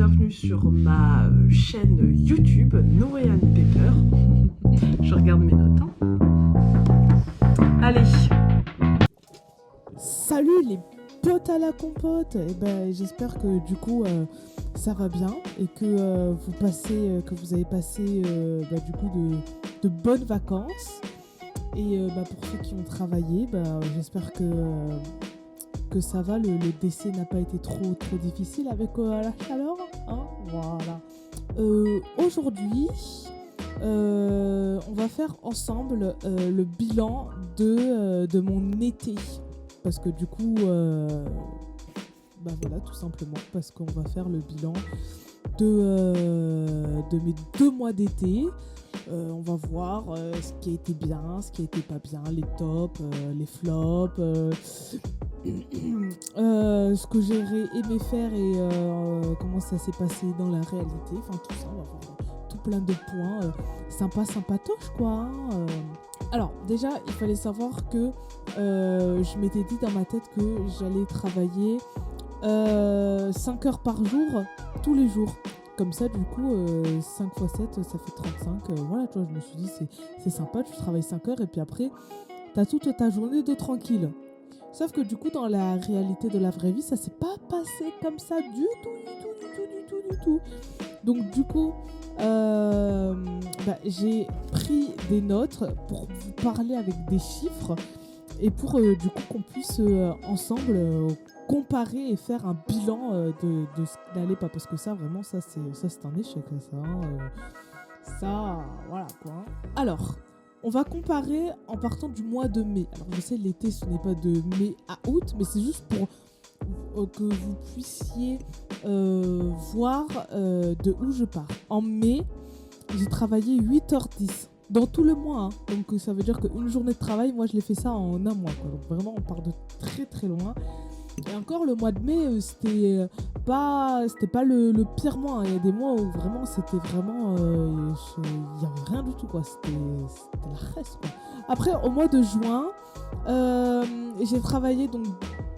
bienvenue sur ma chaîne YouTube Noéane Pepper. Je regarde mes notes. Allez. Salut les potes à la compote. J'espère que du coup ça va bien et que vous avez passé du coup de bonnes vacances. Et pour ceux qui ont travaillé, j'espère que ça va, le décès n'a pas été trop difficile avec la chaleur. Hein, voilà. Aujourd'hui, on va faire ensemble le bilan de mon été. Parce que du coup, voilà, tout simplement, parce qu'on va faire le bilan de mes 2 mois d'été. On va voir ce qui a été bien, ce qui a été pas bien, les tops, les flops, ce que j'aurais aimé faire et comment ça s'est passé dans la réalité. Enfin tout ça, on va voir tout plein de points sympatoches quoi. Hein. Alors déjà, il fallait savoir que je m'étais dit dans ma tête que j'allais travailler 5 heures par jour, tous les jours. Comme ça, du coup, 5 x 7, ça fait 35. Voilà, tu vois, je me suis dit, c'est sympa, tu travailles 5 heures et puis après, t'as toute ta journée de tranquille. Sauf que du coup, dans la réalité de la vraie vie, ça s'est pas passé comme ça du tout. Donc du coup, j'ai pris des notes pour vous parler avec des chiffres et pour du coup qu'on puisse ensemble comparer et faire un bilan de ce qui n'allait pas, parce que ça vraiment c'est un échec ça voilà quoi. Alors on va comparer en partant du mois de mai. Alors je sais, l'été ce n'est pas de mai à août, mais c'est juste pour que vous puissiez voir de où je pars. En mai, j'ai travaillé 8h10 dans tout le mois, hein. Donc ça veut dire qu'une journée de travail, moi je l'ai fait ça en un mois quoi. Donc vraiment on part de très loin. Et encore le mois de mai, c'était pas le pire mois, hein. Il y a des mois où vraiment c'était vraiment il y avait rien du tout quoi. C'était la reste quoi. Après au mois de juin, j'ai travaillé donc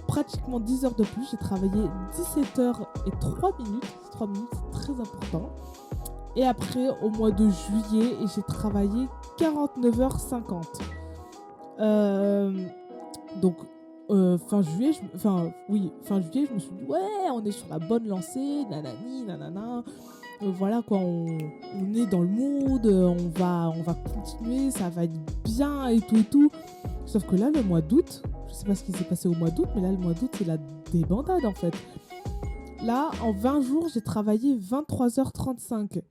pratiquement 10 heures de plus. J'ai travaillé 17h et 3 minutes. 3 minutes, c'est très important. Et après, au mois de juillet, j'ai travaillé 49h50. Donc, fin juillet, je me suis dit, ouais, on est sur la bonne lancée, nanana. Voilà quoi, on est dans le mood, on va continuer, ça va être bien et tout. Sauf que là, le mois d'août, je sais pas ce qui s'est passé au mois d'août, mais là, le mois d'août, c'est la débandade en fait. Là, en 20 jours, j'ai travaillé 23h35.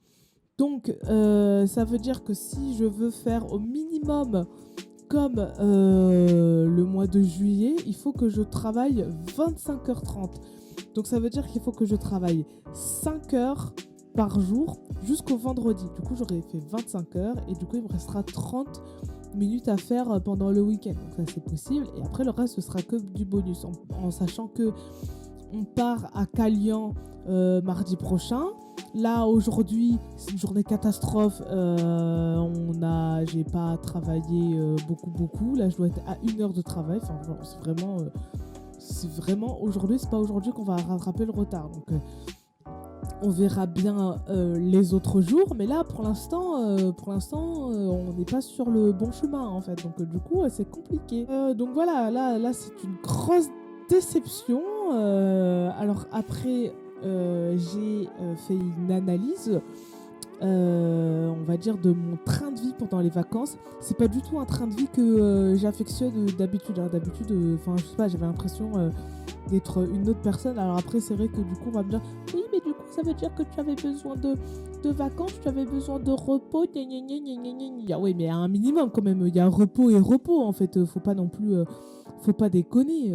Donc, ça veut dire que si je veux faire au minimum comme le mois de juillet, il faut que je travaille 25h30. Donc, ça veut dire qu'il faut que je travaille 5 heures par jour jusqu'au vendredi. Du coup, j'aurais fait 25 heures et du coup, il me restera 30 minutes à faire pendant le week-end. Donc, ça, c'est possible. Et après, le reste, ce sera que du bonus. En sachant que on part à Calian mardi prochain. Là, aujourd'hui, c'est une journée catastrophe. J'ai pas travaillé beaucoup. Là, je dois être à 1 heure de travail. Enfin, c'est vraiment aujourd'hui. C'est pas aujourd'hui qu'on va rattraper le retard. Donc, on verra bien les autres jours. Mais là, pour l'instant, on n'est pas sur le bon chemin, en fait. Donc, du coup, c'est compliqué. Donc, voilà, là, c'est une grosse déception. Alors, après... j'ai fait une analyse on va dire de mon train de vie pendant les vacances. C'est pas du tout un train de vie que j'affectionne d'habitude, hein. D'habitude je sais pas, j'avais l'impression d'être une autre personne. Alors après c'est vrai que du coup on va me dire oui mais du coup ça veut dire que tu avais besoin de vacances, tu avais besoin de repos, oui mais à un minimum quand même, il y a repos et repos en fait, faut pas non plus faut pas déconner,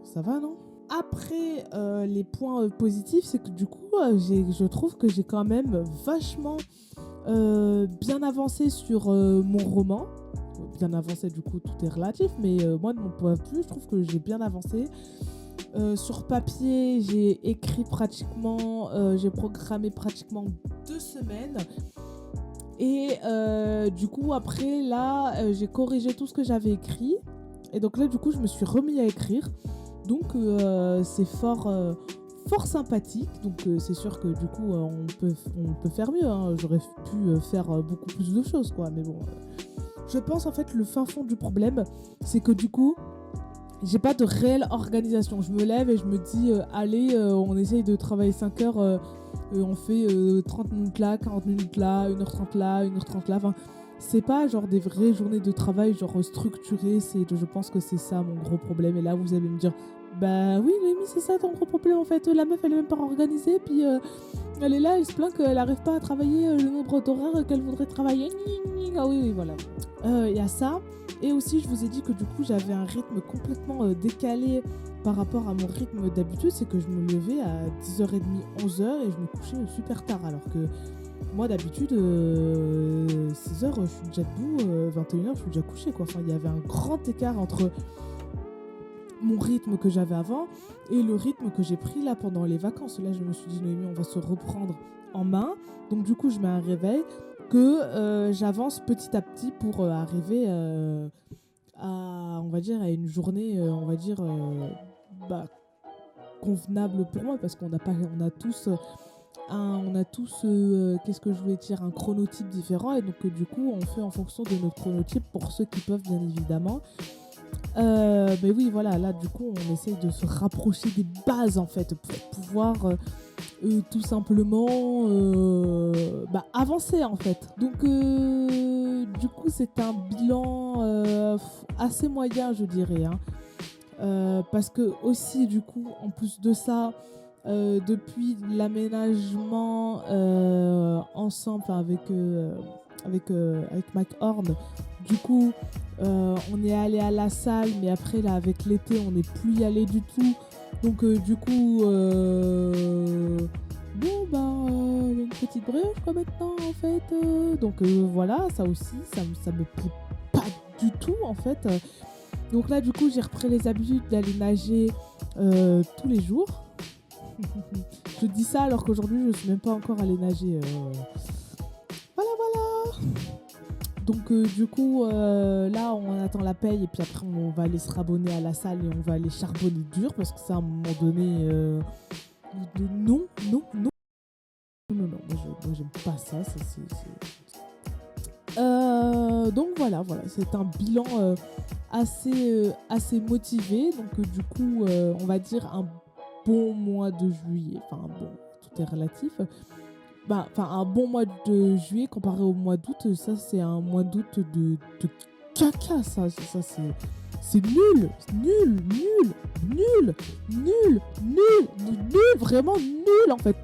ça va non? Après, les points positifs, c'est que du coup, je trouve que j'ai quand même vachement bien avancé sur mon roman. Bien avancé, du coup, tout est relatif, mais moi, de mon point de vue, je trouve que j'ai bien avancé. Sur papier, j'ai programmé pratiquement 2 semaines. Et du coup, après, là, j'ai corrigé tout ce que j'avais écrit. Et donc là, du coup, je me suis remis à écrire. Donc, c'est fort fort sympathique, donc c'est sûr que du coup on peut faire mieux, hein. J'aurais pu faire beaucoup plus de choses, quoi, mais bon. Je pense en fait le fin fond du problème, c'est que du coup j'ai pas de réelle organisation. Je me lève et je me dis allez, on essaye de travailler 5 heures, on fait 30 minutes là, 40 minutes là, 1h30 là, 1h30 là, enfin c'est pas genre des vraies journées de travail genre structurées. Je pense que c'est ça mon gros problème. Et là vous allez me dire bah oui Noémie, c'est ça ton gros problème en fait, la meuf elle est même pas organisée, puis elle est là, elle se plaint qu'elle arrive pas à travailler le nombre d'horaires qu'elle voudrait travailler. Ah oui voilà, y a ça. Et aussi je vous ai dit que du coup j'avais un rythme complètement décalé par rapport à mon rythme d'habitude. C'est que je me levais à 10h30, 11h et je me couchais super tard, alors que moi d'habitude 6h je suis déjà debout, 21h je suis déjà couché, quoi. Enfin il y avait un grand écart entre mon rythme que j'avais avant et le rythme que j'ai pris là pendant les vacances. Là je me suis dit Noémie, on va se reprendre en main, donc du coup je mets un réveil que j'avance petit à petit pour arriver à, on va dire, à une journée on va dire convenable pour moi, parce qu'on a pas, on a tous qu'est-ce que je voulais dire, un chronotype différent, et donc du coup on fait en fonction de notre chronotype pour ceux qui peuvent, bien évidemment. Mais oui voilà, là du coup on essaye de se rapprocher des bases en fait pour pouvoir tout simplement avancer en fait. Donc du coup c'est un bilan assez moyen, je dirais, hein. Parce que aussi du coup en plus de ça, depuis l'aménagement ensemble avec Mike Horn, du coup on est allé à la salle, mais après là avec l'été on n'est plus y allé du tout, donc du coup il y a une petite brioche quoi maintenant en fait, donc voilà, ça aussi ça me plaît pas du tout en fait. Donc là du coup j'ai repris les habitudes d'aller nager tous les jours. Je dis ça alors qu'aujourd'hui je suis même pas encore allée nager, voilà. Donc du coup là on attend la paye, et puis après on va aller se rabonner à la salle et on va aller charbonner dur, parce que ça à un moment donné non, moi j'aime pas ça, donc voilà, c'est un bilan assez motivé. Donc du coup on va dire un bon mois de juillet, enfin bon, tout est relatif. Un bon mois de juillet comparé au mois d'août, ça c'est un mois d'août de caca, ça c'est nul, vraiment nul en fait,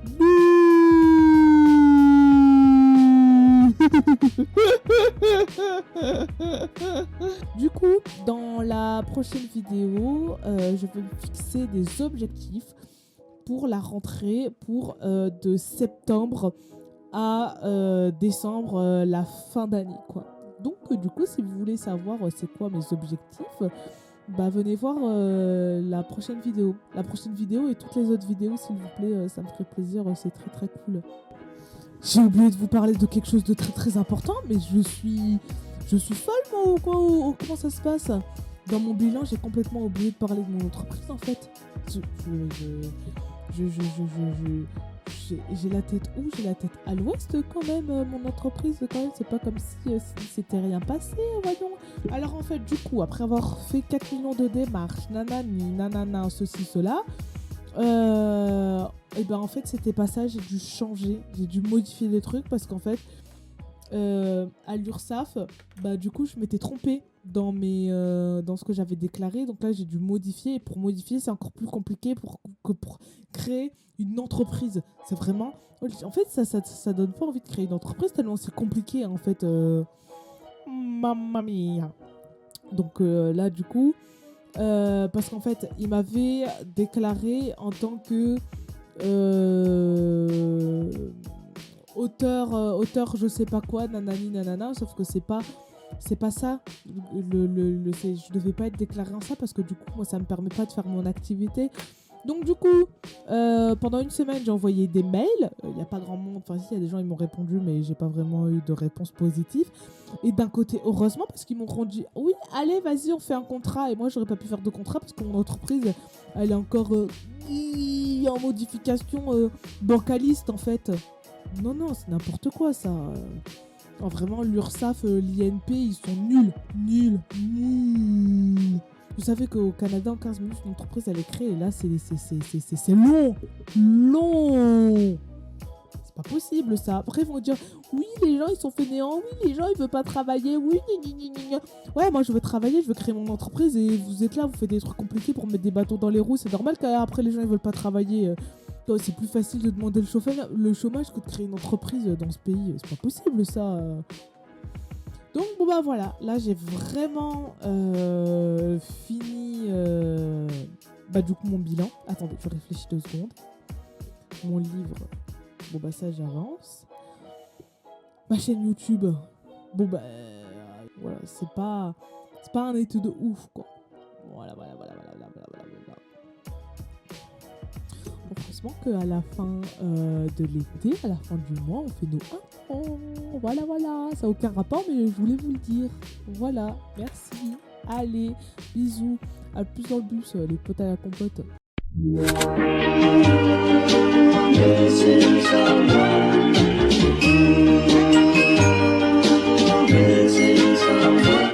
Du coup, dans la prochaine vidéo, je vais me fixer des objectifs pour la rentrée, pour de septembre à décembre, la fin d'année, quoi. Donc du coup, si vous voulez savoir c'est quoi mes objectifs, venez voir la prochaine vidéo et toutes les autres vidéos, s'il vous plaît, ça me ferait plaisir, c'est très très cool. J'ai oublié de vous parler de quelque chose de très très important, mais je suis folle moi, ou quoi, comment ça se passe? Dans mon bilan, j'ai complètement oublié de parler de mon entreprise en fait. J'ai la tête où? J'ai la tête à l'ouest quand même, mon entreprise quand même, c'est pas comme si c'était rien passé, voyons. Alors en fait, du coup, après avoir fait 4 millions de démarches, nanana, ceci, cela, et en fait c'était pas ça, j'ai dû changer, j'ai dû modifier des trucs, parce qu'en fait à l'URSSAF, du coup je m'étais trompée dans ce que j'avais déclaré, donc là j'ai dû modifier, et pour modifier c'est encore plus compliqué que pour créer une entreprise. C'est vraiment, en fait ça donne pas envie de créer une entreprise tellement c'est compliqué en fait, mamma mia. Donc là du coup parce qu'en fait il m'avait déclaré en tant que auteur je sais pas quoi, nanani nanana, sauf que c'est pas ça, je devais pas être déclarée en ça, parce que du coup moi ça me permet pas de faire mon activité. Donc du coup pendant une semaine j'ai envoyé des mails, il y a pas grand monde, enfin si, il y a des gens, ils m'ont répondu, mais j'ai pas vraiment eu de réponse positive. Et d'un côté heureusement, parce qu'ils m'ont dit oui allez vas-y on fait un contrat, et moi j'aurais pas pu faire de contrat parce que mon entreprise elle est encore oui, en modification bancaliste en fait. Non, non, c'est n'importe quoi ça. Non, vraiment, l'URSSAF, l'INP, ils sont nuls. Nuls. Nuls. Vous savez qu'au Canada, en 15 minutes, une entreprise, elle est créée. Et là, c'est long. Long. C'est pas possible, ça. Après, ils vont dire, oui, les gens, ils sont fainéants. Oui, les gens, ils veulent pas travailler. Oui, ouais, moi, je veux travailler, je veux créer mon entreprise. Et vous êtes là, vous faites des trucs compliqués pour mettre des bâtons dans les roues. C'est normal qu'après, les gens, ils veulent pas travailler. C'est plus facile de demander le chômage que de créer une entreprise dans ce pays. C'est pas possible, ça. Donc, bon, bah voilà. Là, j'ai vraiment fini du coup mon bilan. Attendez, je réfléchis 2 secondes. Mon livre, bon, bah ça, j'avance. Ma chaîne YouTube, bon, bah voilà, c'est pas un été de ouf, quoi. Voilà. Franchement qu'à la fin de l'été, à la fin du mois, on fait nos 1 an. Voilà, ça n'a aucun rapport, mais je voulais vous le dire. Voilà, merci. Allez, bisous. À plus dans le bus, les potes à la compote.